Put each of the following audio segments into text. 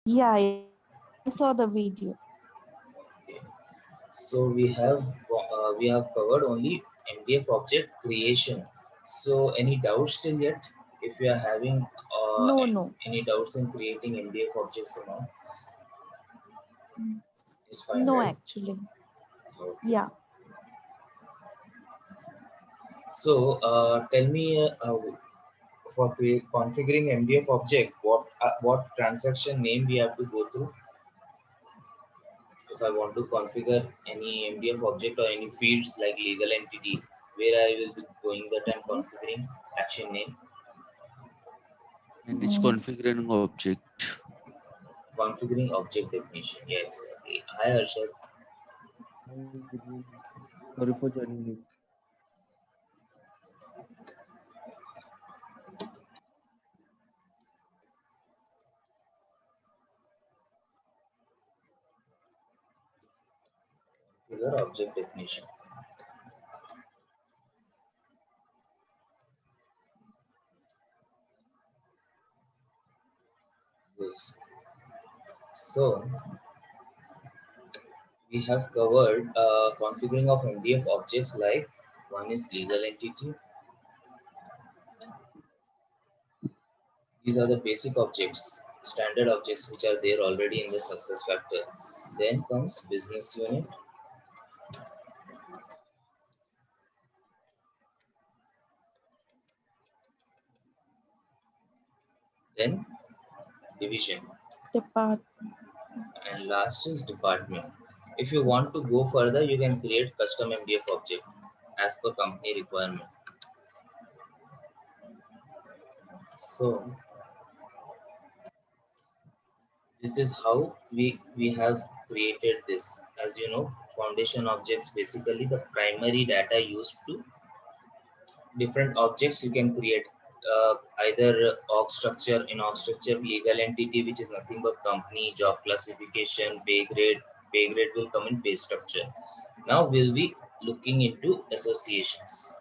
Yeah, I saw the video. Okay. So we have covered only MDF object creation. So any doubts still yet? If you are having No, no, any doubts in creating MDF objects or not, it's fine, no, right? actually. Okay. Yeah. So tell me for configuring MDF object, what transaction name we have to go through if I want to configure any MDF object or any fields like legal entity, where I will be going that I'm configuring action name. Manage Mm, configuring object. Configuring object definition. Yeah, exactly. Hi, Arshad. Hi, Guru. Sorry for joining you. Configure object definition. Yes. So we have covered configuring of MDF objects like one is legal entity. These are the basic objects, standard objects which are there already in the success factor. Then comes business unit, then division, depart. and last is department. If you want to go further, you can create custom MDF object as per company requirement. So this is how we have created this. As you know, foundation objects basically the primary data used to different objects you can create either org structure. In org structure, legal entity, which is nothing but company, job classification, pay grade will come in pay structure. Now we'll be looking into associations.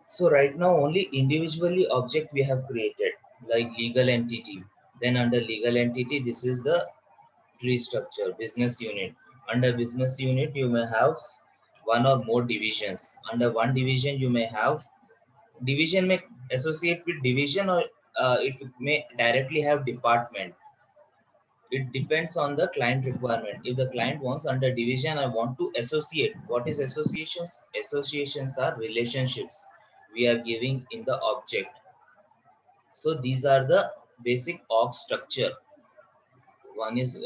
So right now only individually object we have created, like legal entity. Then under legal entity, this is the tree structure. Business unit, under business unit you may have one or more divisions. Under one division you may have division may associate with division, or it may directly have department. It depends on the client requirement. If the client wants under division, I want to associate. What is associations? Associations are relationships we are giving in the object. So these are the basic org structure. One is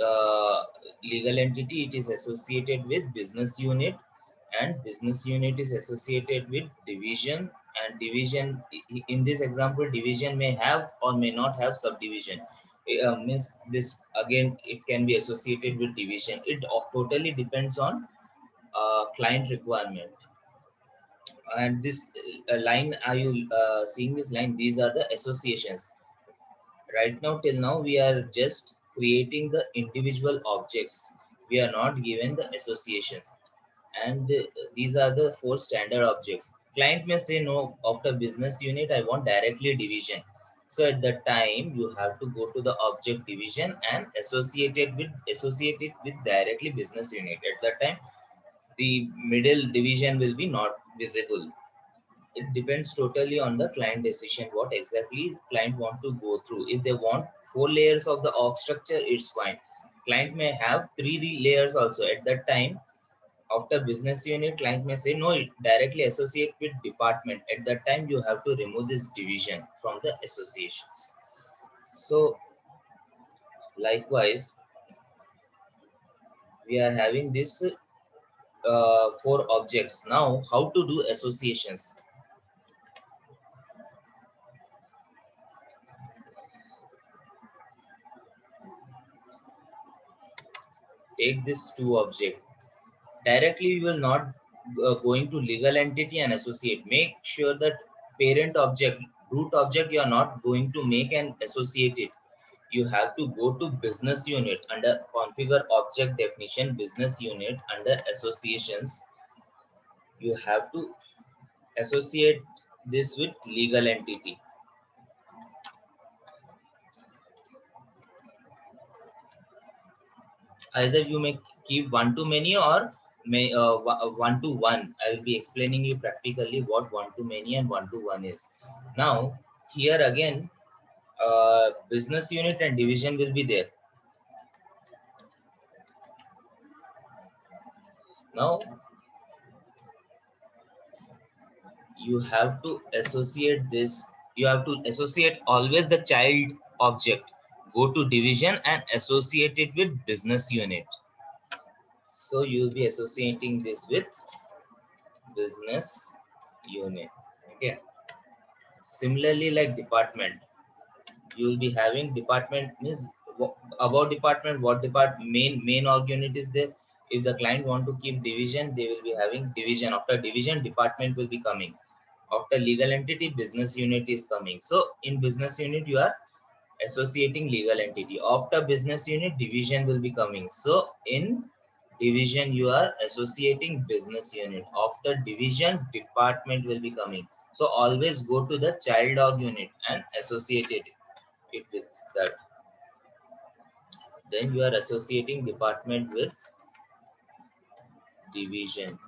legal entity, it is associated with business unit, and business unit is associated with division. And division, in this example, division may have or may not have subdivision. Means this again, it can be associated with division. It totally depends on client requirement. And this line, are you seeing this line? These are the associations. Right now, till now, we are just creating the individual objects. We are not given the associations. And these are the four standard objects. Client may say, no, after business unit, I want directly division. So at that time, you have to go to the object division and associate it with directly business unit. At that time, the middle division will be not visible. It depends totally on the client decision, what exactly client want to go through. If they want four layers of the org structure, it's fine. Client may have three layers also. At that time, after business unit, client may say no, it directly associate with department. At that time, you have to remove this division from the associations. So likewise, we are having this four objects. Now how to do associations? Take this two object. Directly we will not going to legal entity and associate. Make sure that parent object, root object, you are not going to make and associate it. You have to go to business unit under configure object definition, business unit, under associations. You have to associate this with legal entity. either you may keep one to many or may one to one. I will be explaining you practically what one to many and one to one is. Now here again, business unit and division will be there. Now you have to associate this. You have to associate always the child object. Go to division and associate it with business unit. So you'll be associating this with business unit. Okay. Similarly, like department, you will be having department means about department, what department main org unit is there. If the client want to keep division, they will be having division. After division, department will be coming. After legal entity, business unit is coming. So in business unit, you are associating legal entity. After business unit, division will be coming. So in division, you are associating business unit. After division, department will be coming. So always go to the child org unit and associate it with that. Then you are associating department with division.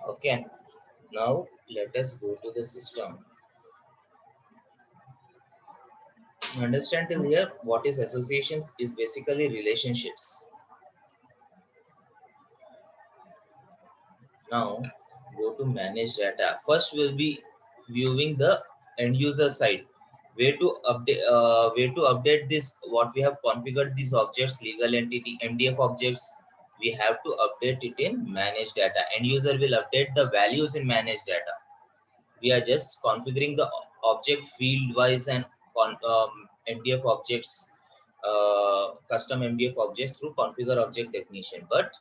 Okay. Now let us go to the system. Understand till here what is associations is basically relationships. Now go to manage data. First we'll be viewing the end user side. Where to update this, what we have configured these objects, legal entity, MDF objects, we have to update it in manage data. End user will update the values in manage data. We are just configuring the object field wise and MDF objects, custom MDF objects through configure object definition, but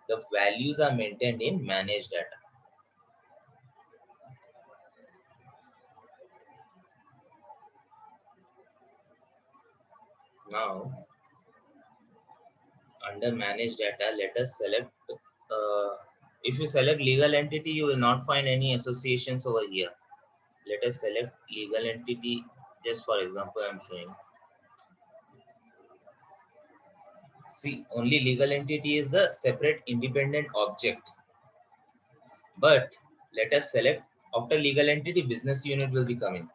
the values are maintained in manage data. Now under manage data, let us select, if you select legal entity, you will not find any associations over here. Let us select legal entity. Just for example, I'm showing. See, only legal entity is a separate independent object. But let us select, after legal entity, business unit will be coming.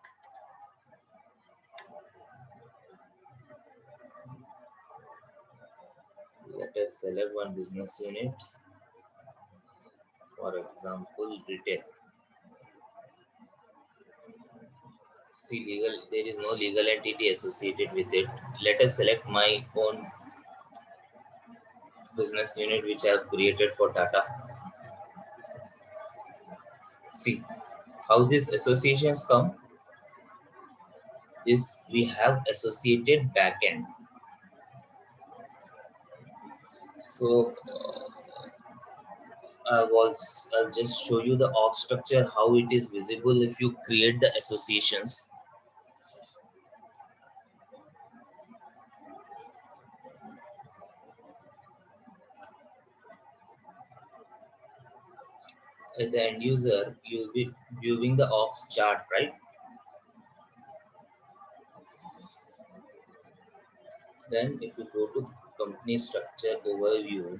Let us select one business unit. For example, retail. See, legal, there is no legal entity associated with it. Let us select my own business unit which I have created for Tata. See how these associations come. This we have associated backend. So I'll just show you the org structure, how it is visible if you create the associations. At the end user, you'll be viewing the org chart, right? Then if you go to company structure overview,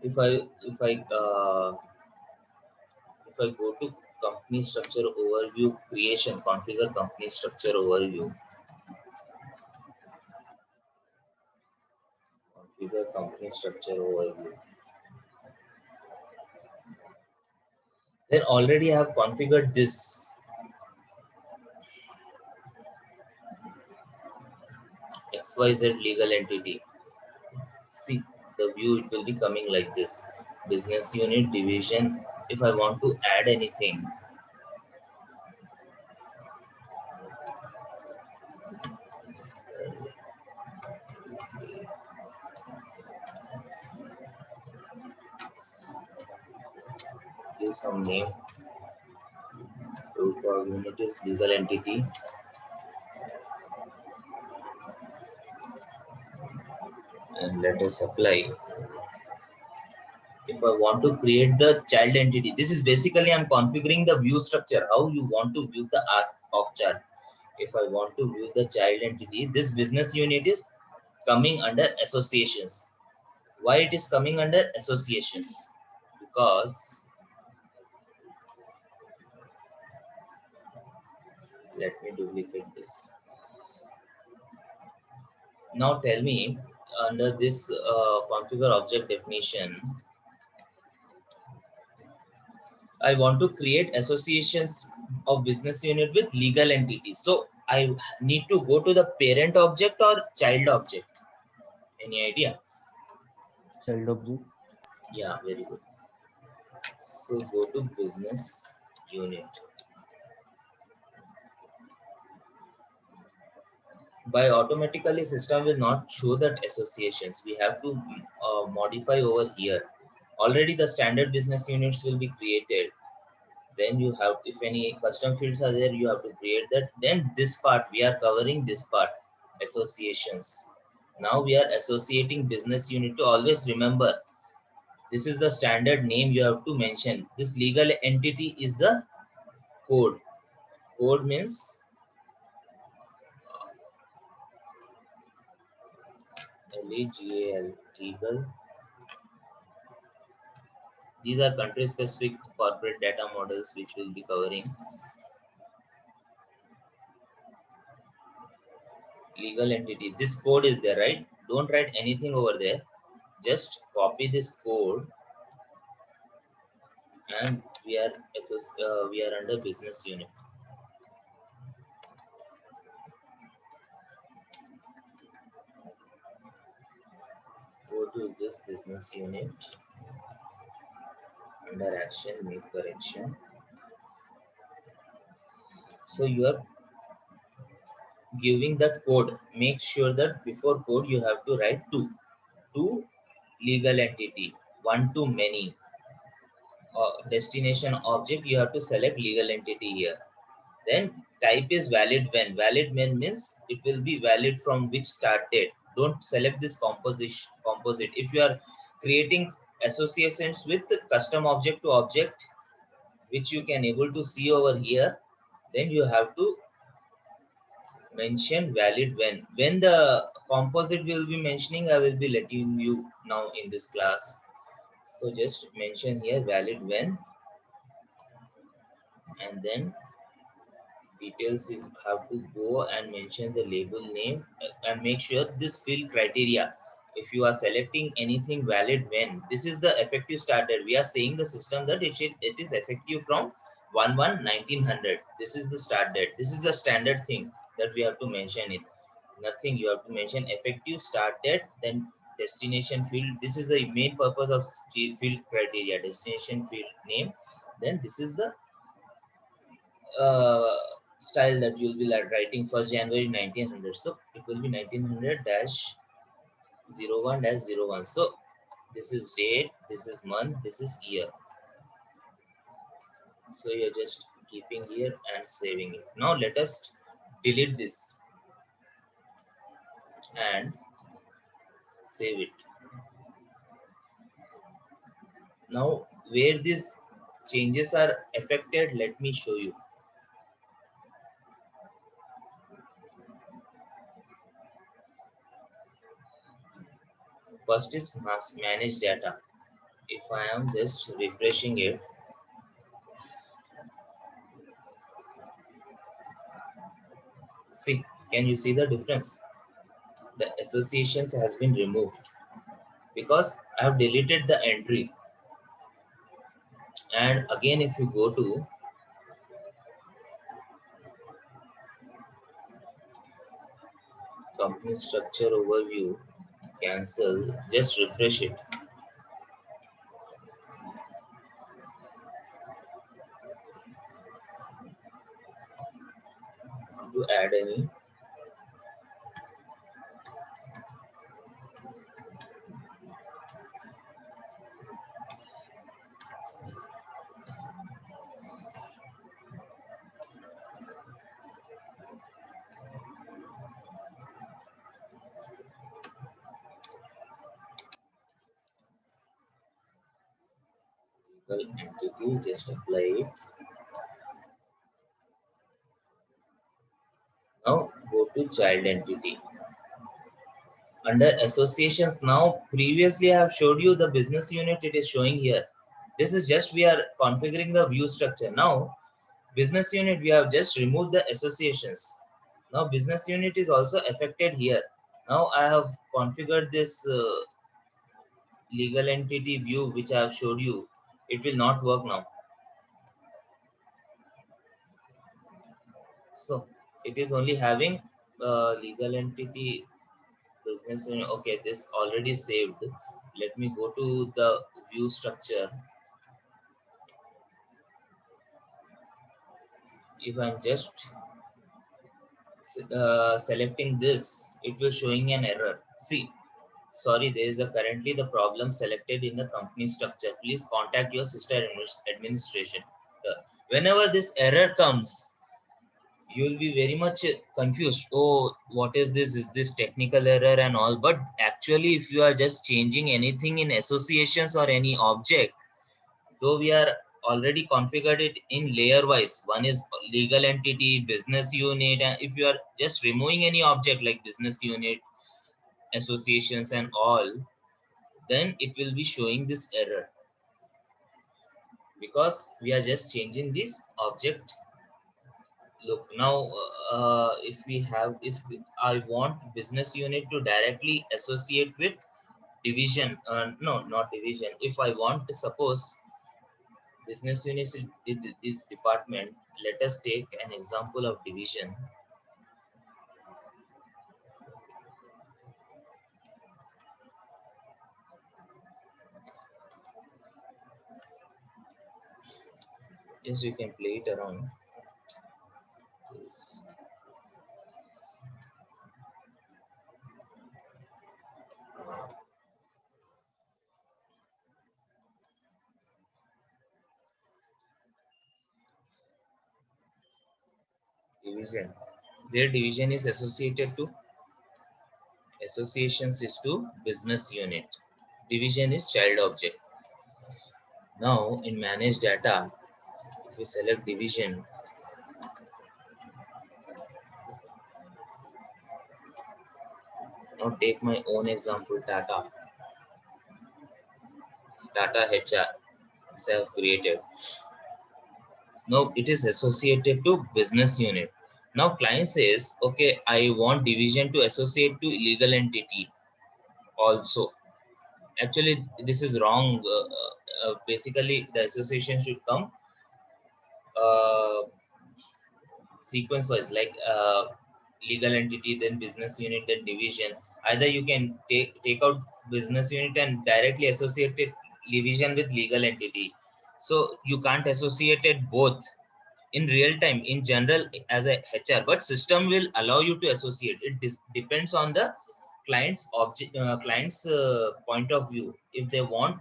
if I go to company structure overview creation, configure company structure overview, configure company structure overview. Then already I have configured this XYZ legal entity. See the view, it will be coming like this. Business unit, division. If I want to add anything, give some name. Root org unit is legal entity. And let us apply. If I want to create the child entity, this is basically I'm configuring the view structure, how you want to view the org chart. If I want to view the child entity, this business unit is coming under associations. Why it is coming under associations? Because let me duplicate this. Now tell me, under this configure object definition, I want to create associations of business unit with legal entities. So I need to go to the parent object or child object. Any idea? Child object. Yeah, very good. So go to business unit. By automatically system will not show that associations. We have to modify over here. Already the standard business units will be created. Then you have, if any custom fields are there, you have to create that. Then this part, we are covering this part, associations. Now we are associating business unit. To always remember, this is the standard name you have to mention. This legal entity is the code. Code means legal, legal. These are country specific corporate data models which will be covering. Legal entity. This code is there, right? Don't write anything over there. Just copy this code, and we are under business unit. Go to this business unit, under action, make correction. So you are giving that code. Make sure that before code you have to write two legal entity, one to many. Destination object, you have to select legal entity here. Then type is valid when. Valid when means it will be valid from which start date. Don't select this composite. If you are creating associations with custom object to object, which you can able to see over here, then you have to mention valid when. When the composite will be mentioning, I will be letting you now in this class. So just mention here valid when, and then details you have to go and mention the label name, and make sure this field criteria. If you are selecting anything valid when, this is the effective start date. We are saying the system that it is effective from 1/1/1900. This is the start date. This is the standard thing that we have to mention it. Nothing, you have to mention effective start date, then destination field. This is the main purpose of field criteria, destination field name. Then this is the uh, style that you'll be like writing 1st January 1900. So it will be 1900-01-01. So this is date, this is month, this is year. So you're just keeping here and saving it. Now let us delete this and save it. Now where these changes are affected, let me show you. First is manage data. If I am just refreshing it, see, can you see the difference? The associations has been removed because I have deleted the entry. And again, if you go to company structure overview, cancel, just refresh it. To add any, Legal entity, just apply it. Now go to child entity. Under associations, now previously I have showed you the business unit, it is showing here. This is just we are configuring the view structure. Now business unit, we have just removed the associations. Now business unit is also affected here. Now I have configured this legal entity view which I have showed you. It will not work now. So it is only having legal entity business unit. Okay, this already saved. Let me go to the view structure. If I'm just selecting this, it will showing an error. See, sorry, there is a currently the problem selected in the company structure. Please contact your sister administration. Whenever this error comes, you will be very much confused. Oh, what is this? Is this technical error and all? But actually, if you are just changing anything in associations or any object, though we are already configured it in layer wise, one is legal entity, business unit, and if you are just removing any object like business unit, associations and all, then it will be showing this error because we are just changing this object. Look now, I want business unit to directly associate with division, no, not division. If I want to suppose business unit is department, let us take an example of division. Yes, you can play it around. Division, where division is associated to associations is to business unit, division is child object. Now in manage data, if we select division, now take my own example, Tata HR, this I have created. Now it is associated to business unit. Now client says, okay, I want division to associate to legal entity also. Actually, this is wrong. Basically, the association should come uh, sequence wise, like legal entity, then business unit, then division. Either you can take out business unit and directly associate it division with legal entity. So you can't associate it both in real time in general as a HR, but system will allow you to associate. It depends on the client's point of view. If they want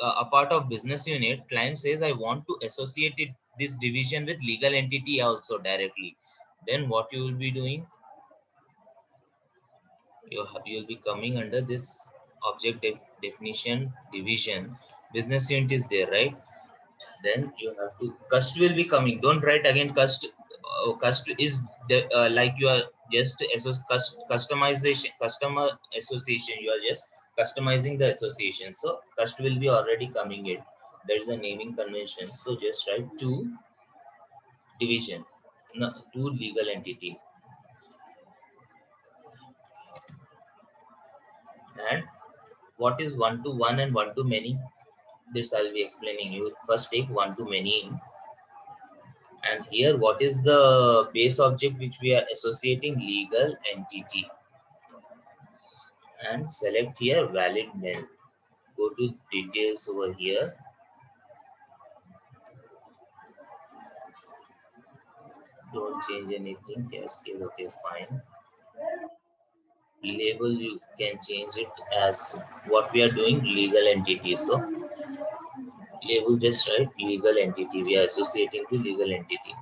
a part of business unit, client says I want to associate it this division with legal entity also directly, then what you will be doing, you'll be coming under this object definition division, business unit is there, right? Then you have to cust will be coming. Don't write again cust. Cust is the like you are just customization, customer association, you are just customizing the association, so cust will be already coming it. There is a naming convention, so just write to division, no, to legal entity. And what is one to one and one to many? This I'll be explaining you. First take one to many, and here what is the base object which we are associating, legal entity, and select here valid mail. Go to details over here, don't change anything, cascade, okay, fine. Label you can change it as what we are doing, legal entity. So label just write legal entity, we are associating to legal entity.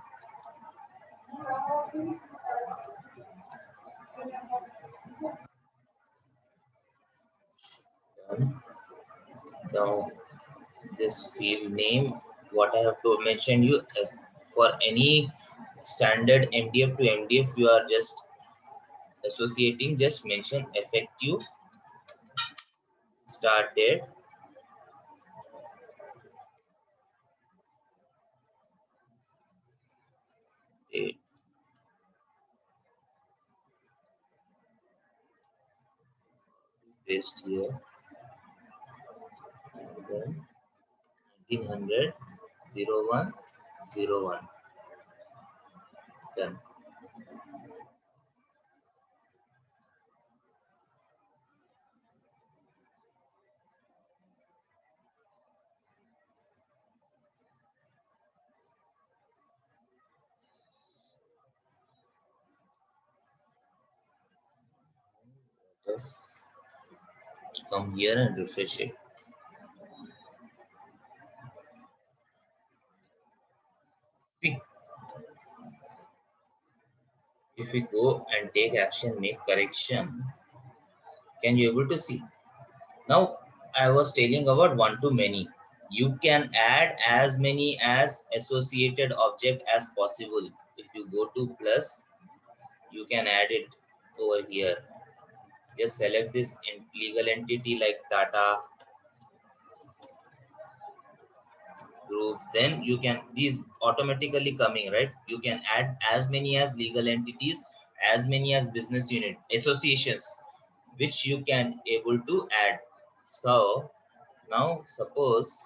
Done. Now this field name, what I have to mention you, for any standard MDF to MDF, you are just associating, just mention effective start date, date, paste here, and then 1900 0101, done. Just come here and refresh it. See, if we go and take action, make correction, can you able to see? Now, I was telling about one to many. You can add as many as associated object as possible. If you go to plus, you can add it over here. Just select this legal entity like Tata Groups. Then you can, these automatically coming, right? You can add as many as legal entities, as many as business unit associations, which you can able to add. So now suppose,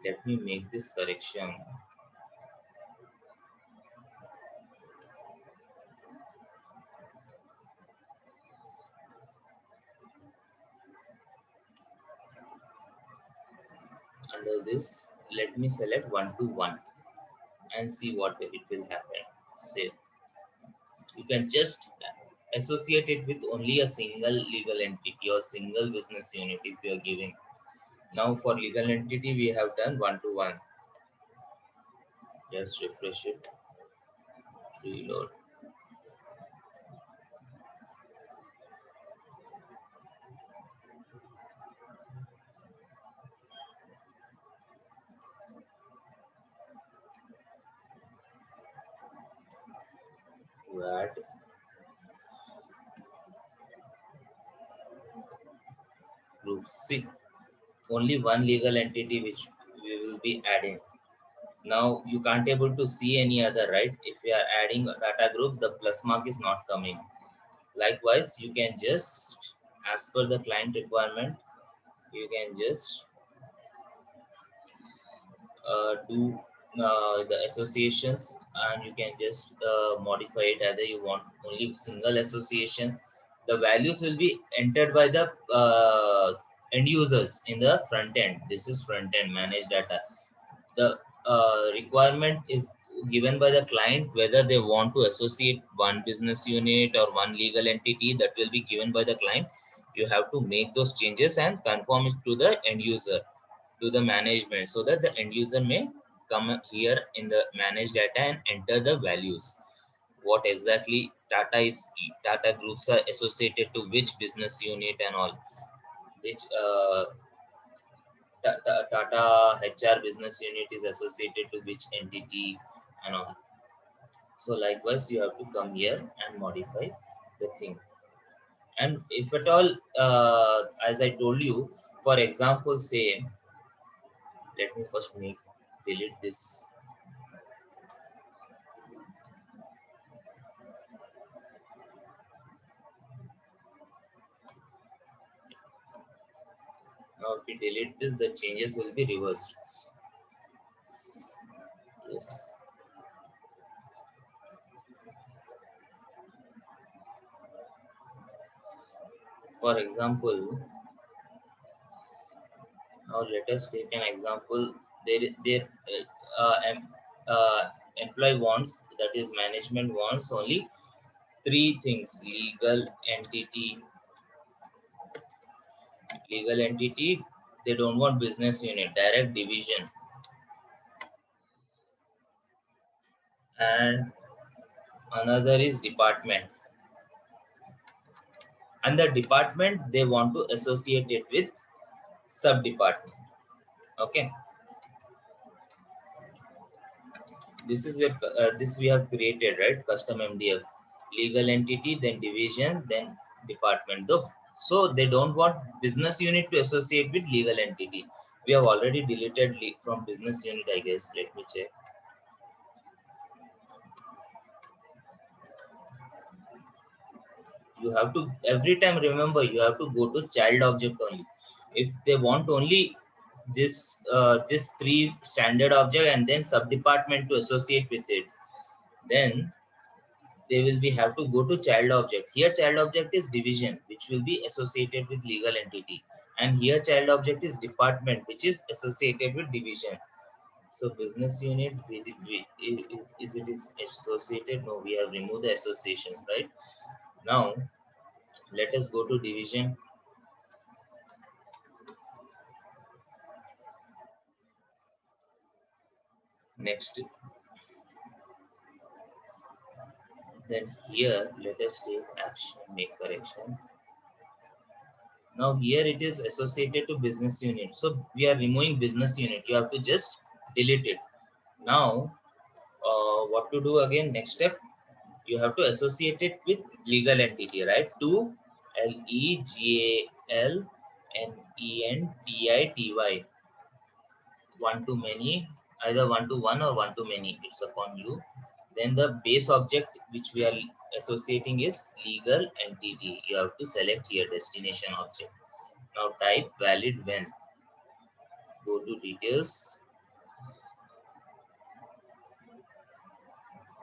let me make this correction. Under this, let me select 1 to 1 and see what it will happen. Save. You can just associate it with only a single legal entity or single business unit if you are giving. Now for legal entity, we have done 1 to 1. Just refresh it, reload. Add group C. Only one legal entity which we will be adding. Now you can't able to see any other, right? If we are adding data groups, the plus mark is not coming. Likewise, you can just, as per the client requirement, you can just do the associations, and you can just modify it either you want only single association. The values will be entered by the end users in the front end. This is front end managed data. The requirement if given by the client, whether they want to associate one business unit or one legal entity, that will be given by the client. You have to make those changes and confirm it to the end user, to the management, so that the end user may come here in the managed data and enter the values. What exactly data groups are associated to which business unit and all, which Tata HR business unit is associated to which entity and all. So likewise, you have to come here and modify the thing. And if at all, as I told you, for example, say, let me first delete this. Now, if we delete this, the changes will be reversed. Yes. For example, now let us take an example. Their employee wants, that is management wants only three things: legal entity. They don't want business unit, direct division, and another is department. And the department they want to associate it with sub department. Okay, this is where this we have created, right? Custom MDF, legal entity, then division, then department. Though, so they don't want business unit to associate with legal entity. We have already deleted from business unit, I guess. Let me check. You have to every time remember, you have to go to child object only. If they want only this three standard object and then sub department to associate with it, then they will be have to go to child object. Here child object is division, which will be associated with legal entity, and here child object is department, which is associated with division. So business unit, is it is associated? No, we have removed the associations, right? Now let us go to division. Next, then here let us take action, make correction. Now here it is associated to business unit, so we are removing business unit. You have to just delete it. Now what to do again? Next step, you have to associate it with legal entity, right? To legalentity, one to many, either one to one or one to many, it's upon you. Then the base object which we are associating is legal entity. You have to select here destination object. Now type valid when. Go to details.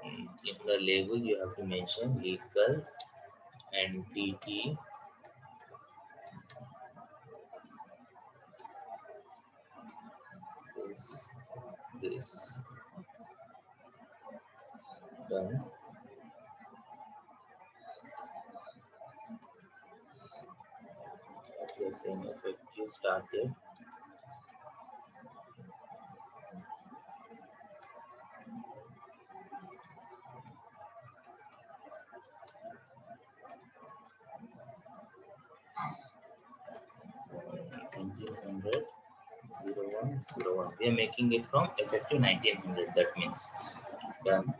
In the label you have to mention legal entity is this. Done. Okay, same effect you started. We are making it from effective 1900. That means done.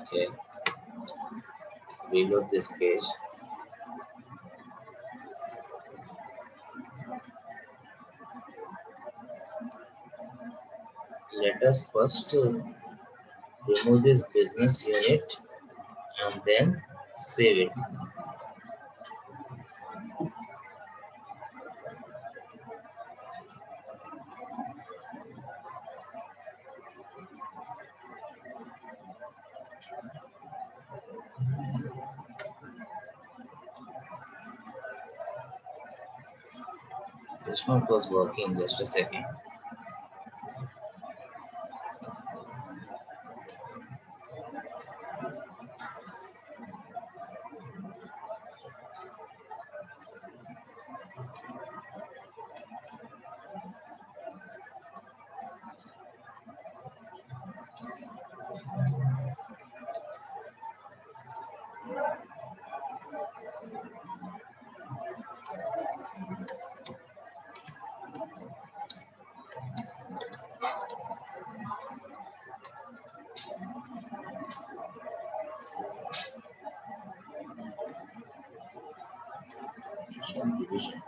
Okay, reload this page. Let us first remove this business unit and then save it. This one was working. Just a second. Division.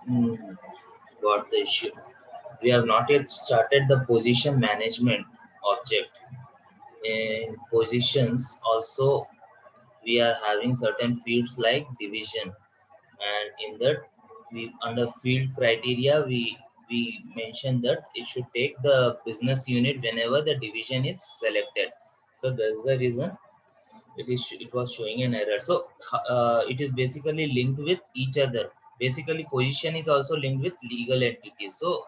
Hmm, got the issue. We have not yet started the position management object. In positions also we are having certain fields like division, and in that we under field criteria we mentioned that it should take the business unit whenever the division is selected. So that's the reason it was showing an error. So it is basically linked with each other. Basically position is also linked with legal entities, so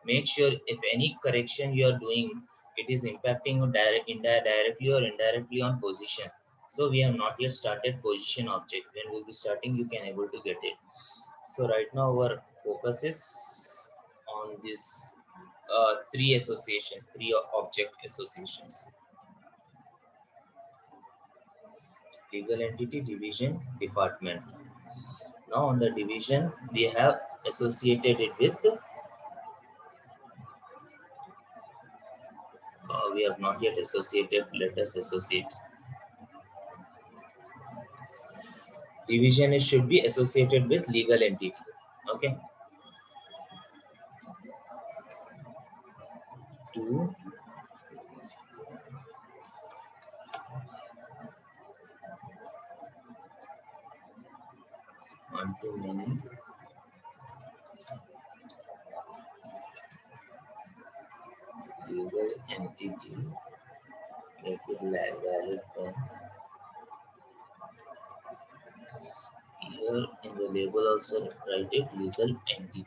make sure if any correction you are doing, it is impacting directly or indirectly on position. So we have not yet started position object. When we'll be starting, you can able to get it. So right now our focus is on this three associations, three object associations: legal entity, division, department. Now on the division, we have associated it with, we have not yet associated, let us associate. Division is should be associated with legal entity. Okay. Two, one to many, legal entity, make it valid form. Here in the label also write it legal entity.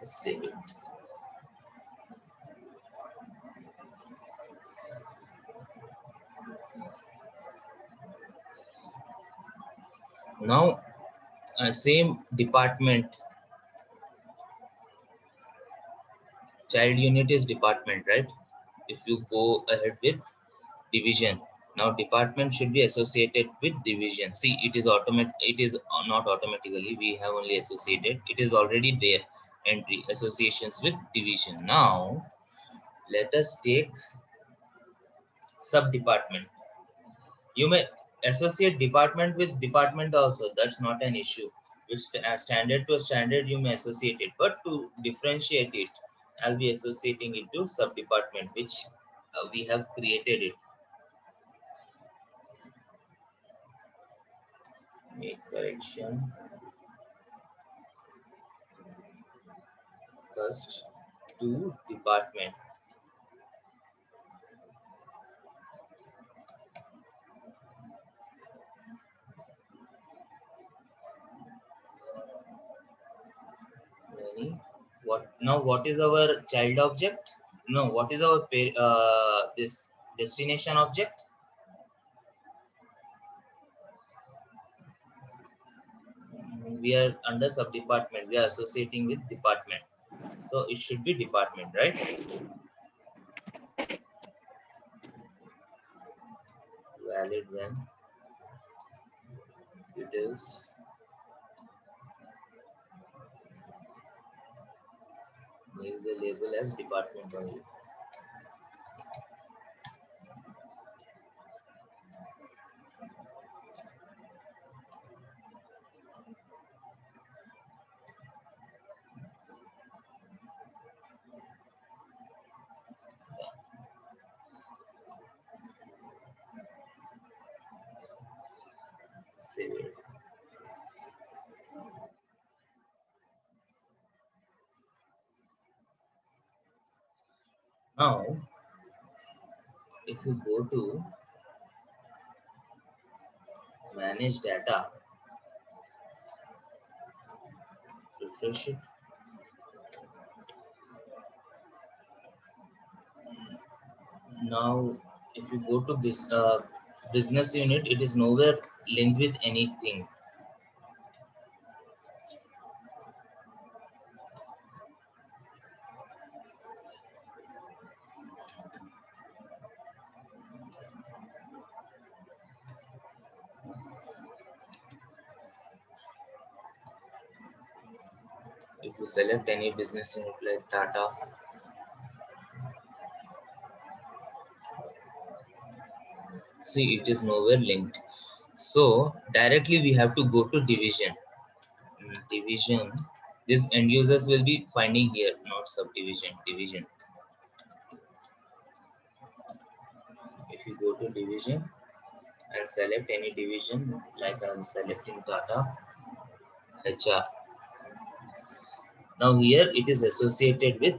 Save it. Now same department, child unit is department, right? If you go ahead with division, now department should be associated with division. See, it is automatic, it is not automatically, we have only associated, it is already there, entry associations with division. Now let us take sub department. You may associate department with department also, that's not an issue. With standard to standard you may associate it, but to differentiate it, I'll be associating it to sub department, which we have created it. Make correction first to department. What now? What is our child object? No, what is our this destination object? We are under sub department. We are associating with department, so it should be department, right? Valid when it is make the label as department only. Save it. Now, if you go to manage data, refresh it. Now, if you go to this business unit, it is nowhere linked with anything. If you select any business unit like Tata, see it is nowhere linked. So directly we have to go to division. Division. This end users will be finding here, not subdivision. Division. If you go to division and select any division, like I am selecting Tata HR. Now here it is associated with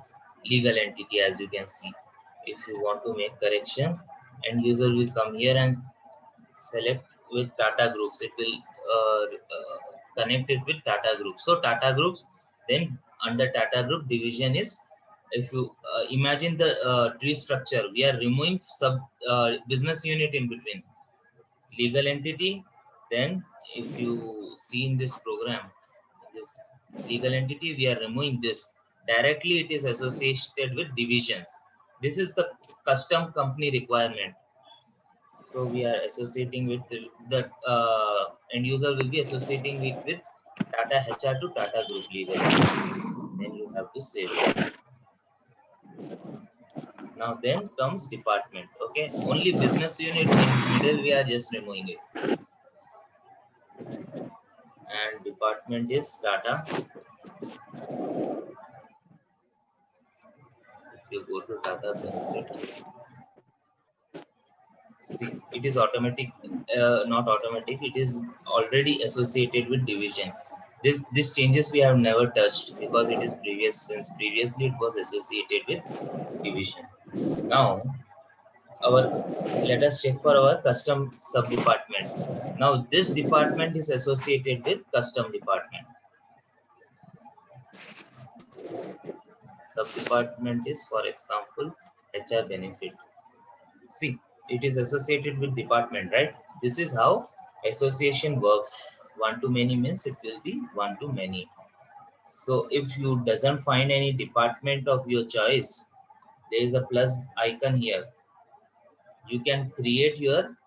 legal entity, as you can see. If you want to make correction, end user will come here and select with Tata Groups. It will connect it with Tata Group. So Tata Groups, then under Tata Group division is, if you imagine the tree structure, we are removing sub business unit in between. Legal entity, then if you see in this program, this legal entity, we are removing this. Directly it is associated with divisions. This is the custom company requirement. So we are associating with the end user will be associating it with Tata HR to Tata Group legal. Then you have to save it. Now then comes department. Okay, only business unit in middle we are just removing it. And department is Tata. If you go to Tata benefit, see it is automatic, not automatic, it is already associated with division. This changes we have never touched because it is previous, since previously it was associated with division. Now our, let us check for our custom sub department. Now this department is associated with custom department. Sub department is, for example, HR benefit. See, it is associated with department, right? This is how association works. One to many means it will be one to many. So if you doesn't find any department of your choice, there is a plus icon here. You can create your